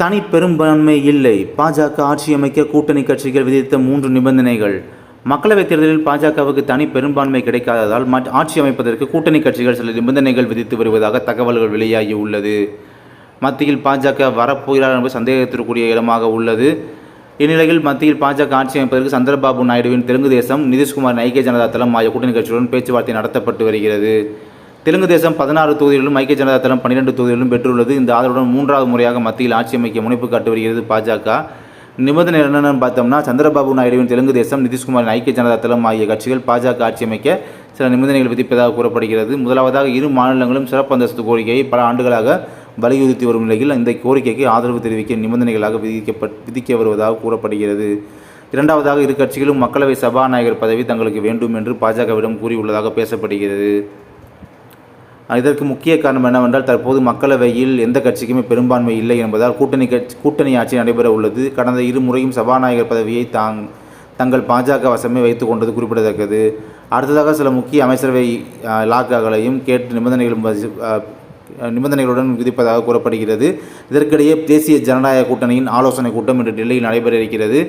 தனி பெரும்பான்மை இல்லை. பாஜக ஆட்சி அமைக்க கூட்டணி கட்சிகள் விதித்த 3 நிபந்தனைகள். மக்களவைத் தேர்தலில் பாஜகவுக்கு தனி பெரும்பான்மை கிடைக்காததால் ஆட்சி அமைப்பதற்கு கூட்டணி கட்சிகள் சில நிபந்தனைகள் விதித்து வருவதாக தகவல்கள் வெளியாகி உள்ளது. மத்தியில் பாஜக வரப்போகிறார் என்பது சந்தேகத்திற்குரிய இடமாக உள்ளது. இந்நிலையில் மத்தியில் பாஜக ஆட்சி அமைப்பதற்கு சந்திரபாபு நாயுடுவின் தெலுங்கு தேசம், நிதிஷ்குமார் ஐக்கிய ஜனதா தளம் ஆகிய கூட்டணி கட்சிகளுடன் பேச்சுவார்த்தை நடத்தப்பட்டு வருகிறது. தெலுங்கு தேசம் 16 தொகுதிகளிலும், ஐக்கிய ஜனதா தளம் 12 தொகுதிகளிலும் பெற்றுள்ளது. இந்த ஆதரவுடன் 3வது முறையாக மத்தியில் ஆட்சி அமைக்க முனைப்பு காட்டி வருகிறது பாஜக. நிபந்தனை என்னென்னு பார்த்தோம்னா, சந்திரபாபு நாயுடுவின் தெலுங்கு தேசம், நிதிஷ்குமாரின் ஐக்கிய ஜனதா தளம் ஆகிய கட்சிகள் பாஜக ஆட்சி அமைக்க சில நிபந்தனைகள் விதிப்பதாக கூறப்படுகிறது. முதலாவதாக, இரு மாநிலங்களும் சிறப்பு அந்தஸ்து கோரிக்கையை பல ஆண்டுகளாக வலியுறுத்தி வரும் நிலையில் இந்த கோரிக்கைக்கு ஆதரவு தெரிவிக்க நிபந்தனைகளாக விதிக்க வருவதாக கூறப்படுகிறது. இரண்டாவதாக, இரு கட்சிகளும் மக்களவை சபாநாயகர் பதவி தங்களுக்கு வேண்டும் என்று பாஜகவிடம் கூறியுள்ளதாக பேசப்படுகிறது. இதற்கு முக்கிய காரணம் என்னவென்றால், தற்போது மக்களவையில் எந்த கட்சிக்குமே பெரும்பான்மை இல்லை என்பதால் கூட்டணி ஆட்சி நடைபெற உள்ளது. கடந்த 2 முறையும் சபாநாயகர் பதவியை தங்கள் பாஜக வசமே வைத்துக் கொண்டது குறிப்பிடத்தக்கது. அடுத்ததாக, சில முக்கிய அமைச்சரவை இலாக்காக்களையும் கேட்டு நிபந்தனைகளுடன் விதிப்பதாக கூறப்படுகிறது. இதற்கிடையே தேசிய ஜனநாயக கூட்டணியின் ஆலோசனை கூட்டம் இன்று டெல்லியில் நடைபெற இருக்கிறது.